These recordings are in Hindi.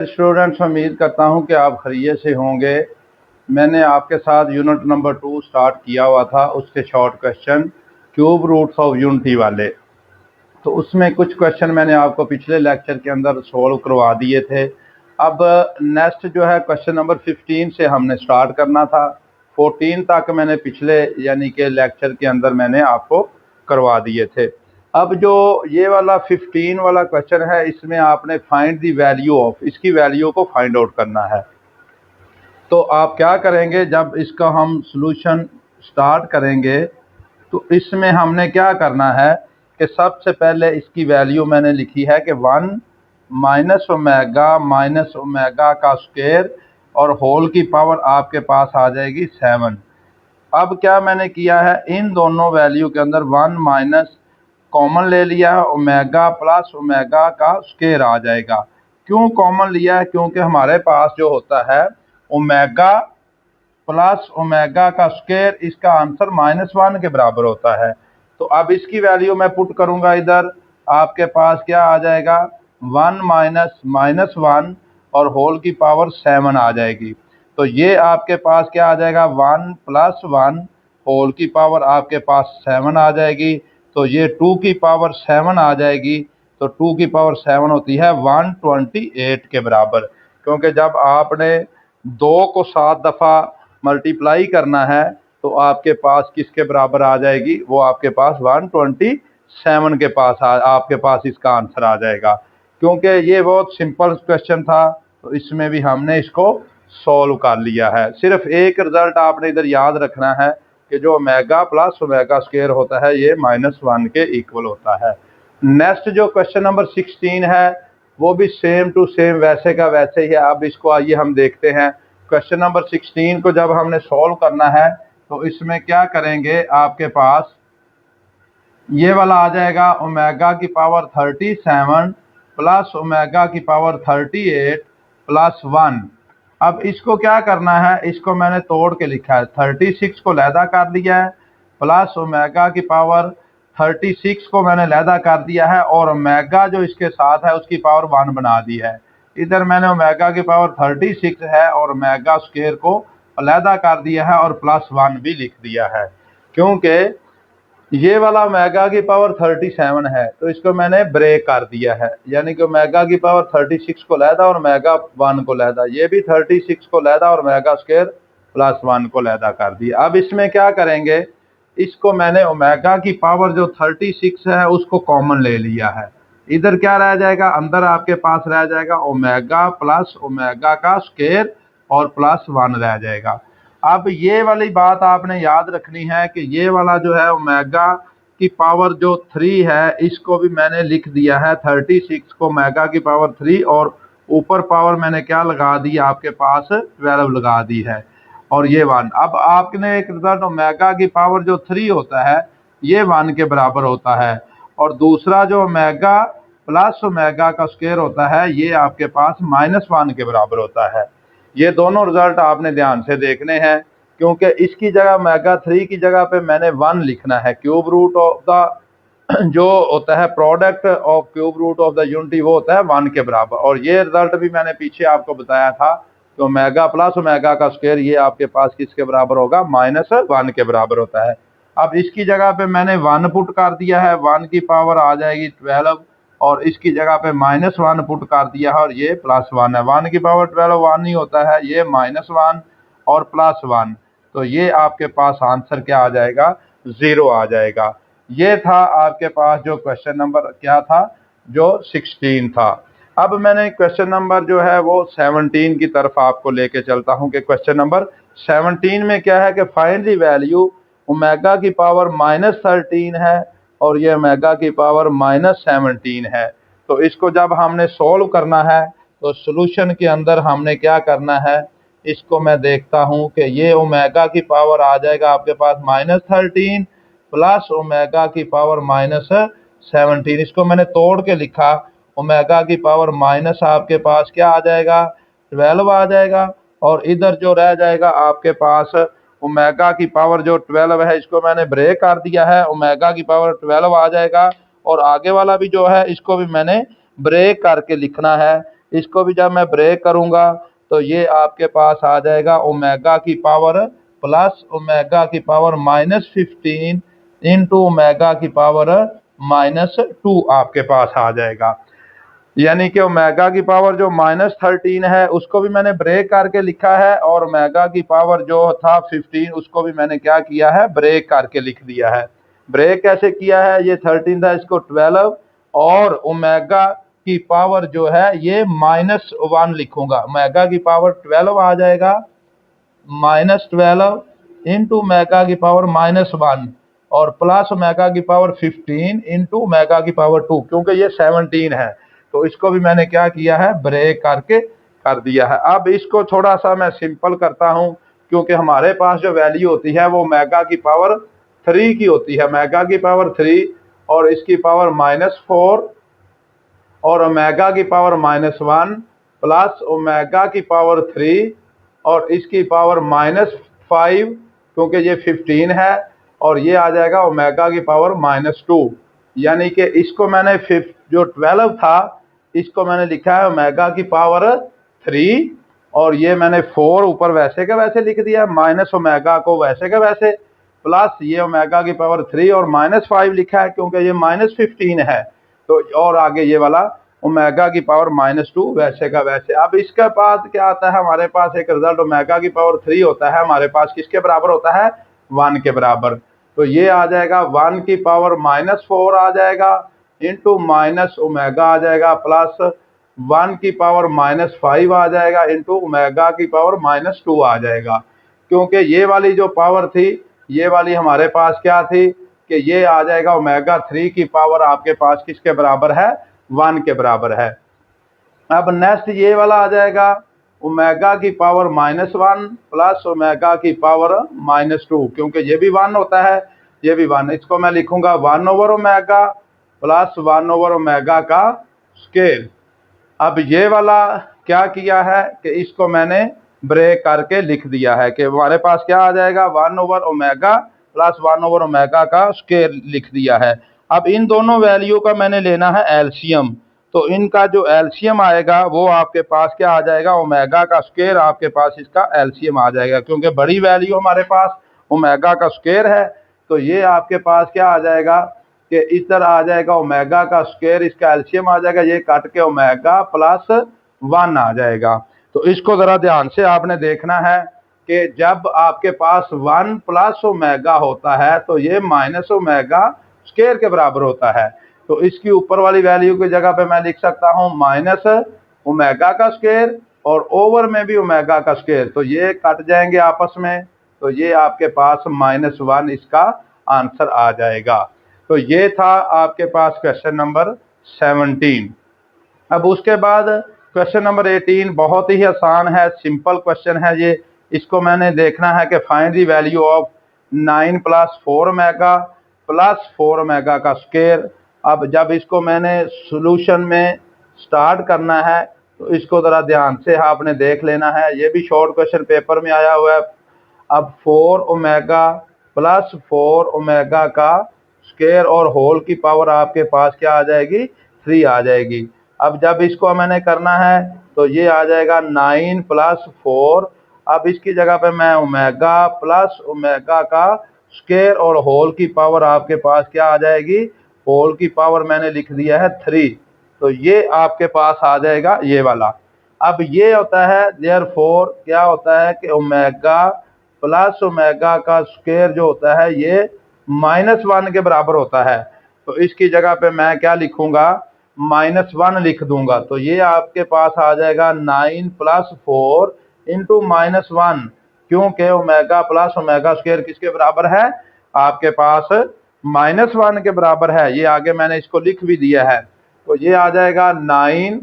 स्टूडेंट्स, उम्मीद करता हूं कि आप खैरियत से होंगे। मैंने आपके साथ यूनिट नंबर 2 स्टार्ट किया हुआ था, उसके short question cube roots of unity वाले। तो उसमें कुछ क्वेश्चन मैंने आपको पिछले लेक्चर के अंदर सोल्व करवा दिए थे। अब नेक्स्ट जो है क्वेश्चन नंबर 15 से हमने स्टार्ट करना था। 14 तक मैंने पिछले यानी कि लेक्चर के अंदर मैंने आपको करवा दिए थे। अब जो ये वाला 15 वाला क्वेश्चन है, इसमें आपने फाइंड द वैल्यू ऑफ, इसकी वैल्यू को फाइंड आउट करना है। तो आप क्या करेंगे, जब इसका हम सॉल्यूशन स्टार्ट करेंगे तो इसमें हमने क्या करना है कि सबसे पहले इसकी वैल्यू मैंने लिखी है कि 1 माइनस ओमेगा का स्क्वायर और होल की पावर आपके पास आ जाएगी 7। अब क्या मैंने किया है, इन दोनों वैल्यू के अंदर 1 माइनस कॉमन ले लिया है, ओमेगा प्लस ओमेगा का स्क्वायर आ जाएगा। क्यों कॉमन लिया है? क्योंकि हमारे पास जो होता है ओमेगा प्लस ओमेगा का स्क्वायर, इसका आंसर -1 के बराबर होता है। तो अब इसकी वैल्यू मैं पुट करूंगा इधर, आपके पास क्या आ जाएगा 1 माइनस 1 और होल की पावर 7 आ जाएगी। तो ये आपके पास क्या आ जाएगा 1 प्लस 1 होल की पावर आपके पास 7 आ जाएगी। तो ये 2 की पावर 7 आ जाएगी। तो 2 की पावर 7 होती है 128 के बराबर। क्योंकि जब आपने 2 को 7 दफ़ा मल्टीप्लाई करना है तो आपके पास किसके बराबर आ जाएगी, वो आपके पास 127 के पास आपके पास इसका आंसर आ जाएगा। क्योंकि ये बहुत सिंपल क्वेश्चन था तो इसमें भी हमने इसको सॉल्व कर लिया है। सिर्फ एक रिजल्ट आपने इधर याद रखना है कि जो ओमेगा प्लस ओमेगा स्क्वायर होता है ये -1 के इक्वल होता है। नेक्स्ट जो क्वेश्चन नंबर 16 है वो भी सेम टू सेम वैसे का वैसे ही है। अब इसको आइए हम देखते हैं। क्वेश्चन नंबर 16 को जब हमने सॉल्व करना है तो इसमें क्या करेंगे, आपके पास ये वाला आ जाएगा ओमेगा की पावर 37 प्लस ओमेगा की पावर 38 प्लस 1। अब इसको क्या करना है, इसको मैंने तोड़ के लिखा है। 36 को लैदा कर लिया है, प्लस ओमेगा की पावर 36 को मैंने लैदा कर दिया है और ओमेगा जो इसके साथ है उसकी पावर 1 बना दी है। इधर मैंने ओमेगा की पावर 36 है और ओमेगा स्क्वायर को अलहदा कर दिया है और प्लस 1 भी लिख दिया है। क्योंकि ये वाला ओमेगा की पावर 37 है तो इसको मैंने ब्रेक कर दिया है, यानी कि ओमेगा की पावर 36 को लहदा और ओमेगा 1 को लहदा, ये भी 36 को लहदा और ओमेगा स्क्वायर प्लस 1 को लहदा कर दिया। अब इसमें क्या करेंगे, इसको मैंने ओमेगा की पावर जो 36 है उसको कॉमन ले लिया है। इधर क्या रह जाएगा, अंदर आपके पास रह जाएगा ओमेगा प्लस ओमेगा का स्क्वायर और प्लस 1 रह जाएगा। अब ये वाली बात आपने याद रखनी है कि ये वाला जो है ओमेगा की पावर जो 3 है इसको भी मैंने लिख दिया है 36 को ओमेगा की पावर 3 और ऊपर पावर मैंने क्या लगा दी, आपके पास 12 लगा दी है और ये 1। अब आपने एक रिजल्ट ओमेगा की पावर जो 3 होता है ये 1 के बराबर होता है और दूसरा जो ओमेगा प्लस ओमेगा का स्क्वायर होता है ये आपके पास -1 के बराबर होता है। ये दोनों रिजल्ट आपने ध्यान से देखने हैं क्योंकि इसकी जगह ओमेगा 3 की जगह पे मैंने 1 लिखना है। क्यूब रूट ऑफ द जो होता है product of cube root of the unity वो होता है 1 के बराबर। और ये रिजल्ट भी मैंने पीछे आपको बताया था कि ओमेगा प्लस ओमेगा का स्क्वायर ये आपके पास किसके बराबर होगा, -1 के बराबर होता है। अब इसकी जगह पे मैंने 1 पुट कर दिया है, 1 की पावर आ जाएगी 12 और इसकी जगह पे -1 पुट कर दिया है और ये +1 है। 1 की पावर 12 1 ही होता है, ये -1 और +1। तो ये आपके पास आंसर क्या आ जाएगा, 0 आ जाएगा। ये था आपके पास जो क्वेश्चन नंबर क्या था, जो 16 था। अब मैंने क्वेश्चन नंबर जो है वो 17 की तरफ आपको लेके चलता हूं कि क्वेश्चन नंबर 17 में क्या है कि फाइंड द वैल्यू, ओमेगा की पावर -13 है और ये ओमेगा की पावर -17 है। तो इसको जब हमने सोल्व करना है तो सॉल्यूशन के अंदर हमने क्या करना है, इसको मैं देखता हूं कि ये ओमेगा की पावर आ जाएगा आपके पास -13 प्लस ओमेगा की पावर -17। इसको मैंने तोड़ के लिखा, ओमेगा की पावर माइनस आपके पास क्या आ जाएगा 12 आ जाएगा और इधर जो रह जाएगा आपके पास ओमेगा की पावर जो 12 है इसको मैंने ब्रेक कर दिया है, ओमेगा की पावर 12 आ जाएगा और आगे वाला भी जो है इसको भी मैंने ब्रेक करके लिखना है इसको भी जब मैं ब्रेक करूंगा तो ये आपके पास आ जाएगा ओमेगा की पावर प्लस ओमेगा की पावर -15 इंटू ओमेगा की पावर -2 आपके पास आ जाएगा। यानी कि ओमेगा की पावर जो -13 है उसको भी मैंने ब्रेक करके लिखा है, और ओमेगा की पावर जो था 15 उसको भी मैंने क्या किया है, ब्रेक करके लिख दिया है। ब्रेक कैसे किया है, ये 13 था, इसको 12 और ओमेगा की पावर जो है ये -1 लिखूंगा। ओमेगा की पावर 12 आ जाएगा, -12 इंटू ओमेगा की पावर -1 और प्लस ओमेगा की पावर 15 इंटू ओमेगा की पावर 2, क्योंकि ये 17 है तो इसको भी मैंने क्या किया है, ब्रेक करके कर दिया है। अब इसको थोड़ा सा मैं सिंपल करता हूं, क्योंकि हमारे पास जो वैल्यू होती है वो ओमेगा की पावर 3 की होती है। ओमेगा की पावर 3 और इसकी पावर -4 और ओमेगा की पावर -1 प्लस ओमेगा की पावर 3 और इसकी पावर -5, क्योंकि ये 15 है, और ये आ जाएगा ओमेगा की पावर -2। यानी कि इसको मैंने जो 12 था इसको मैंने लिखा है ओमेगा की पावर 3 और ये मैंने 4 ऊपर वैसे का वैसे लिख दिया, माइनस ओमेगा को वैसे का वैसे, प्लस ये ओमेगा की पावर 3 और -5 लिखा है क्योंकि ये -15 है, तो और आगे ये वाला ओमेगा की पावर -2 वैसे का वैसे। अब इसके बाद क्या आता है, हमारे पास एक रिजल्ट ओमेगा की पावर 3 होता है, हमारे पास किसके बराबर होता है, 1 के बराबर। तो ये आ जाएगा 1 की पावर -4 आ जाएगा इंटू माइनस ओमेगा आ जाएगा, प्लस 1 की पावर -5 आ जाएगा इंटू ओमेगा की पावर -2 आ जाएगा। क्योंकि ये वाली जो पावर थी ये वाली हमारे पास क्या थी कि ये आ जाएगा ओमेगा 3 की पावर आपके पास किसके बराबर है, 1 के बराबर है। अब नेक्स्ट ये वाला आ जाएगा ओमेगा की पावर -1 प्लस ओमेगा की पावर -2, क्योंकि ये भी 1 होता है ये भी 1, इसको मैं लिखूंगा 1 over omega plus 1 over omega का स्केल। अब ये वाला क्या किया है कि इसको मैंने ब्रेक करके लिख दिया है कि हमारे पास क्या आ जाएगा, 1 over omega plus 1 over omega का स्केल लिख दिया है। अब इन दोनों वैल्यू का मैंने लेना है एलसीएम, तो इनका जो एलसीएम आएगा वो आपके पास क्या आ जाएगा, ओमेगा का स्क्वायर आपके पास इसका एलसीएम आ जाएगा, क्योंकि बड़ी वैल्यू हमारे पास ओमेगा का स्क्वायर है। तो ये आपके पास क्या आ जाएगा कि इधर आ जाएगा ओमेगा का स्क्वायर, इसका एलसीएम आ जाएगा, ये काट के ओमेगा प्लस 1 आ जाएगा। तो इसको जरा ध्यान से आपने देखना है कि जब आपके पास 1 प्लस ओमेगा होता है तो ये माइनस ओमेगा स्क्वायर के बराबर होता है। तो इसकी ऊपर वाली वैल्यू की जगह पे मैं लिख सकता हूँ माइनस ओमेगा का स्क्वायर और ओवर में भी ओमेगा का स्क्वायर, तो ये कट जाएंगे आपस में, तो ये आपके पास -1 इसका आंसर आ जाएगा। तो ये था आपके पास क्वेश्चन नंबर 17। अब उसके बाद क्वेश्चन नंबर 18 बहुत ही आसान है, सिंपल क्वेश्चन है ये। इसको मैंने देखना है कि find the value of 9 plus 4 omega plus 4 omega का स्क्वायर। अब जब इसको मैंने सॉल्यूशन में स्टार्ट करना है तो इसको ज़रा ध्यान से आपने देख लेना है, ये भी शॉर्ट क्वेश्चन पेपर में आया हुआ है। अब 4 ओमेगा प्लस 4 ओमेगा का स्क्वायर और होल की पावर आपके पास क्या आ जाएगी, 3 आ जाएगी। अब जब इसको मैंने करना है तो ये आ जाएगा 9 प्लस 4, अब इसकी जगह पे मैं ओमेगा प्लस ओमेगा का स्क्वायर और होल की पावर आपके पास क्या आ जाएगी, होल की पावर मैंने लिख दिया है 3, तो ये आपके पास आ जाएगा ये वाला। अब ये होता है देयरफॉर क्या होता है कि ओमेगा प्लस ओमेगा का स्क्वायर जो होता है ये -1 के बराबर होता है, तो इसकी जगह पे मैं क्या लिखूंगा, -1 लिख दूंगा। तो ये आपके पास आ जाएगा 9 प्लस 4 इंटू -1, क्योंकि ओमेगा प्लस ओमेगा स्क्वायर किसके बराबर है, आपके पास -1 के बराबर है। ये आगे मैंने इसको लिख भी दिया है, तो ये आ जाएगा 9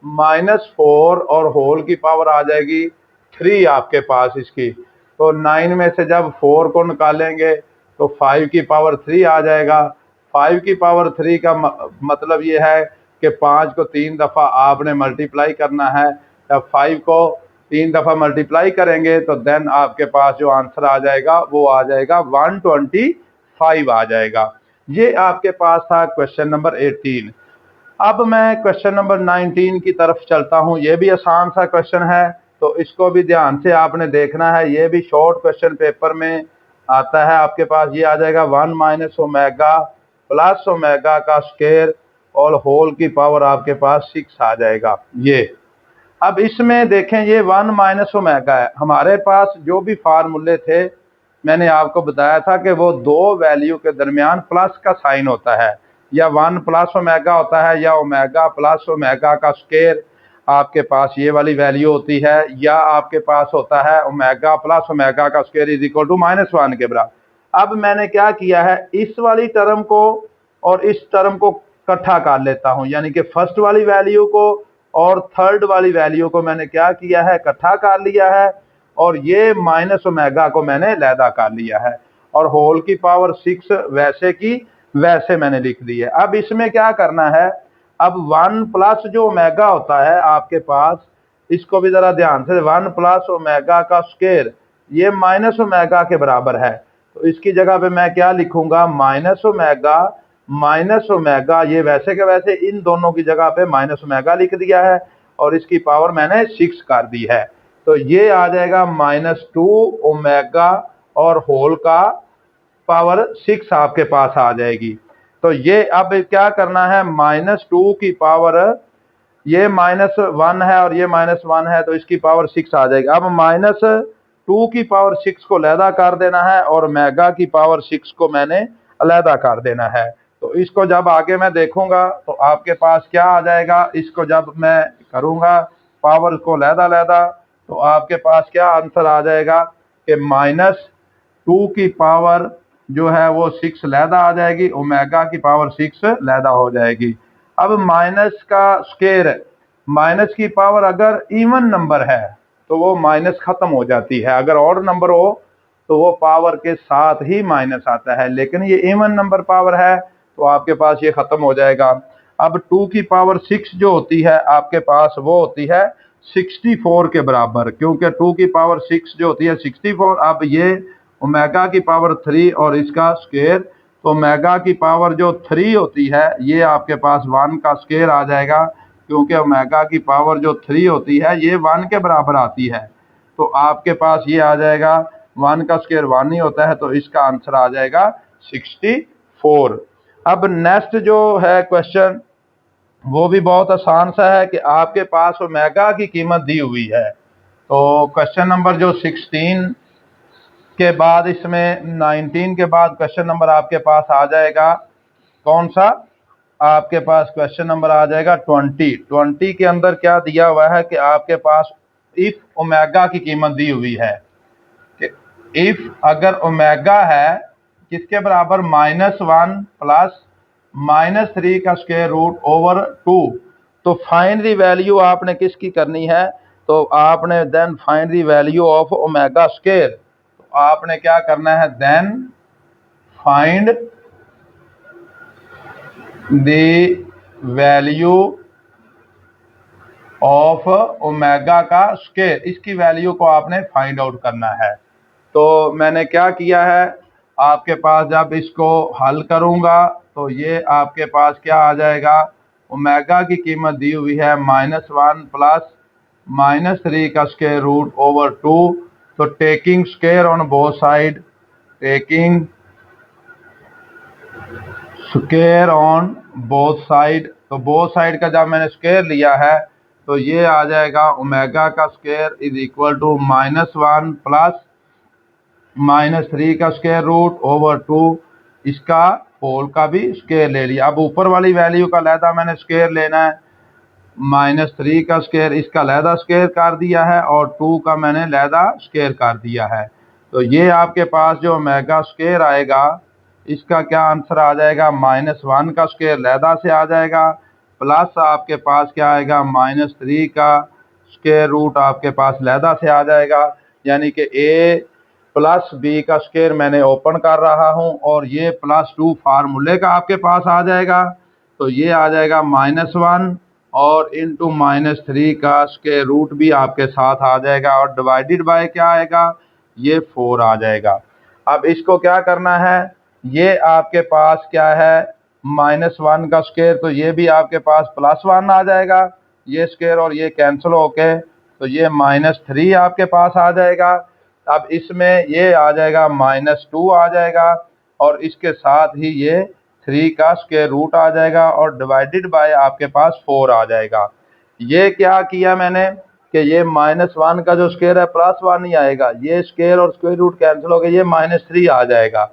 -4 और होल की पावर आ जाएगी 3 आपके पास इसकी। तो 9 में से जब 4 को निकालेंगे तो 5 की पावर 3 आ जाएगा। 5 की पावर 3 का मतलब ये है कि 5 को 3 दफ़ा आपने मल्टीप्लाई करना है। जब 5 को 3 दफ़ा मल्टीप्लाई करेंगे तो देन आपके पास जो आंसर आ जाएगा वो आ जाएगा 125 आ जाएगा। ये आपके पास था क्वेश्चन नंबर 18। अब मैं क्वेश्चन नंबर 19 की तरफ चलता हूँ। ये भी आसान सा क्वेश्चन है, तो इसको भी ध्यान से आपने देखना है। ये भी शॉर्ट क्वेश्चन पेपर में आता है। आपके पास ये आ जाएगा 1 माइनस ओमेगा प्लस ओमेगा का स्क्वायर और होल की पावर आपके पास 6 आ जाएगा। ये अब इसमें देखें, ये 1 माइनस ओमेगा है। हमारे पास जो भी फार्मूले थे मैंने आपको बताया था कि वो दो वैल्यू के दरमियान प्लस का साइन होता है, या 1 प्लस ओमेगा होता है, या ओमेगा प्लस ओमेगा का स्क्वायर आपके पास ये वाली वैल्यू होती है, या आपके पास होता है ओमेगा प्लस ओमेगा का स्क्वायर इज इक्वल टू -1 के बराबर। अब मैंने क्या किया है, इस वाली टर्म को और इस टर्म को इकट्ठा कर लेता हूं, यानी कि फर्स्ट वाली वैल्यू को और थर्ड वाली वैल्यू को मैंने क्या किया है, इकट्ठा कर लिया है, और ये माइनस ओमेगा को मैंने लैदा कर लिया है, और होल की पावर 6 वैसे की वैसे मैंने लिख दी है। अब इसमें क्या करना है, अब 1 प्लस जो ओमेगा होता है आपके पास, इसको भी जरा ध्यान से, 1 प्लस ओमेगा का स्क्वायर ये माइनस ओमेगा के बराबर है, तो इसकी जगह पे मैं क्या लिखूंगा, माइनस ओमेगा, ये वैसे के वैसे इन दोनों की जगह पे माइनस ओमेगा लिख दिया है, और इसकी पावर मैंने 6 कर दी है। तो ये आ जाएगा -2 ओमेगा और होल का पावर 6 आपके पास आ जाएगी। तो ये अब क्या करना है, -2 की पावर, ये -1 है और ये -1 है, तो इसकी पावर 6 आ जाएगी। अब -2 की पावर 6 को अलहदा कर देना है, और ओमेगा की पावर 6 को मैंने अलहदा कर देना है। तो इसको जब आगे मैं देखूंगा तो आपके पास क्या आ जाएगा, इसको जब मैं करूंगा पावर को अलहदा, तो आपके पास क्या आंसर आ जाएगा कि -2 की पावर जो है वो 6 अलहदा आ जाएगी, ओमेगा की पावर 6 अलहदा हो जाएगी। अब माइनस का स्क्वायर, माइनस की पावर अगर इवन नंबर है तो वो माइनस खत्म हो जाती है, अगर ऑड नंबर हो तो वो पावर के साथ ही माइनस आता है, लेकिन ये इवन नंबर पावर है तो आपके पास ये खत्म हो जाएगा। अब 2 की पावर 6 जो होती है आपके पास वो होती है 64 के बराबर, क्योंकि 2 की पावर 6 जो होती है 64। अब ये ओमेगा की पावर 3 और इसका स्क्वायर, तो ओमेगा की पावर जो 3 होती है ये आपके पास 1 का स्क्वायर आ जाएगा, क्योंकि ओमेगा की पावर जो 3 होती है ये 1 के बराबर आती है। तो आपके पास ये आ जाएगा, 1 का स्क्वायर 1 ही होता है, तो इसका आंसर आ जाएगा 64। अब नेक्स्ट जो है क्वेश्चन वो भी बहुत आसान सा है कि आपके पास ओमेगा की कीमत दी हुई है। तो क्वेश्चन नंबर जो 16 के बाद, इसमें 19 के बाद क्वेश्चन नंबर आपके पास आ जाएगा कौन सा, आपके पास क्वेश्चन नंबर आ जाएगा 20 के अंदर क्या दिया हुआ है कि आपके पास इफ ओमेगा की कीमत दी हुई है कि इफ अगर ओमेगा है किसके बराबर, -1 प्लस -3 का स्क्वायर रूट ओवर 2, तो फाइंड द वैल्यू आपने किसकी करनी है, तो आपने then find the value of omega square. तो आपने क्या करना है, then find the value of omega का स्क्वायर, इसकी वैल्यू को आपने फाइंड आउट करना है। तो मैंने क्या किया है, आपके पास जब इसको हल करूंगा तो ये आपके पास क्या आ जाएगा, ओमेगा की कीमत दी हुई है -1 प्लस -3 का स्क्वायर रूट ओवर 2, तो taking square on both side, taking square on both side, तो बोथ साइड का जब मैंने स्क्वायर लिया है तो ये आ जाएगा ओमेगा का square is equal to -1 plus -3 का स्क्वायर रूट ओवर 2, इसका होल का भी स्क्वायर ले लिया। अब ऊपर वाली वैल्यू का अलहदा मैंने स्क्वायर लेना है, -3 का स्क्वायर इसका अलहदा स्क्वायर कर दिया है, और 2 का मैंने अलहदा स्क्वायर कर दिया है। तो ये आपके पास जो ओमेगा स्क्वायर आएगा इसका क्या आंसर आ जाएगा, -1 का स्क्वायर अलहदा से आ जाएगा, प्लस आपके पास क्या आएगा, -3 का स्क्वायर रूट आपके पास अलहदा से आ जाएगा, यानी कि a प्लस बी का स्क्वायर मैंने ओपन कर रहा हूं, और ये +2 फार्मूले का आपके पास आ जाएगा। तो ये आ जाएगा -1 और इंटू -3 का स्क्वायर रूट भी आपके साथ आ जाएगा, और डिवाइडेड बाय क्या आएगा, ये 4 आ जाएगा। अब इसको क्या करना है, ये आपके पास क्या है, -1 का स्क्वायर, तो ये भी आपके पास +1 आ जाएगा। ये स्क्वायर और ये कैंसिल होके तो ये -3 आपके पास आ जाएगा। अब इसमें ये आ जाएगा -2 आ जाएगा और इसके साथ ही ये 3 का स्क्वायर रूट आ जाएगा और डिवाइडेड बाय आपके पास 4 आ जाएगा। ये क्या किया मैंने कि ये -1 का जो स्क्वायर है +1 ही आएगा, ये स्क्वायर और स्क्वायर रूट कैंसिल हो गए, ये -3 आ जाएगा।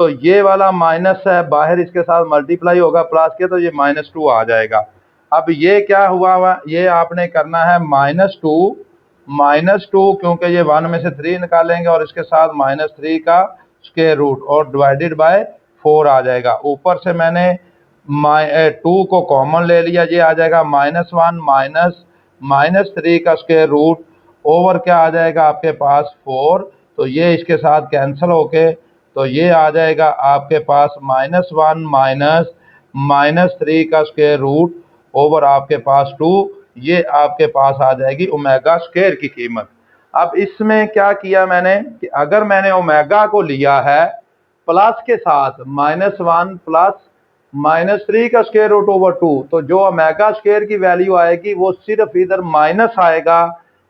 तो ये वाला माइनस है बाहर इसके साथ मल्टीप्लाई होगा प्लस के, तो ये -2 आ जाएगा। अब ये क्या हुआ ये आपने करना है -2 क्योंकि ये 1 में से 3 निकालेंगे और इसके साथ -3 का स्क्वायर रूट और डिवाइडेड बाय 4 आ जाएगा। ऊपर से मैंने 2 को कॉमन ले लिया, ये आ जाएगा -1 माइनस -3 का स्क्वायर रूट ओवर क्या आ जाएगा आपके पास 4, तो ये इसके साथ कैंसिल होके तो ये आ जाएगा आपके पास -1 -3 का स्क्वायर रूट ओवर आपके पास 2, ये आपके पास आ जाएगी ओमेगा स्क्वायर की कीमत। अब इसमें क्या किया मैंने कि अगर मैंने ओमेगा को लिया है प्लस के साथ -1 प्लस -3 का स्क्वायर रूट ओवर 2, तो जो ओमेगा स्क्वायर की वैल्यू आएगी वो सिर्फ इधर माइनस आएगा,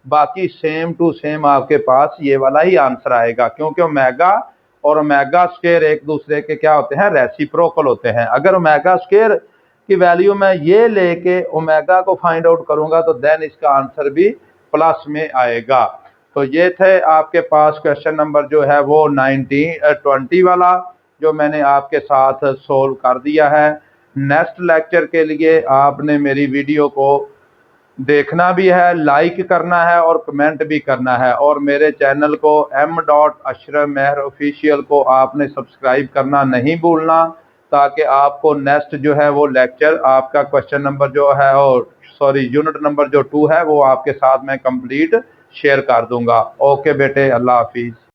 बाकी सेम टू सेम आपके पास ये वाला ही आंसर आएगा, क्योंकि ओमेगा और ओमेगा स्क्वायर एक दूसरे के क्या होते हैं, रेसिप्रोकल होते हैं। अगर ओमेगा स्क्वायर की वैल्यू मैं ये लेके ओमेगा को फाइंड आउट करूंगा तो देन इसका आंसर भी प्लस में आएगा। तो ये थे आपके पास क्वेश्चन नंबर जो है वो 20 वाला, जो मैंने आपके साथ सोल्व कर दिया है। नेक्स्ट लेक्चर के लिए आपने मेरी वीडियो को देखना भी है, लाइक करना है और कमेंट भी करना है, और मेरे चैनल को m.अशरफ मेहर ऑफिशियल को आपने सब्सक्राइब करना नहीं भूलना, ताकि आपको नेक्स्ट जो है वो लेक्चर आपका क्वेश्चन नंबर जो है और यूनिट नंबर जो 2 है वो आपके साथ मैं कंप्लीट शेयर कर दूंगा। ओके बेटे, अल्लाह हाफिज़।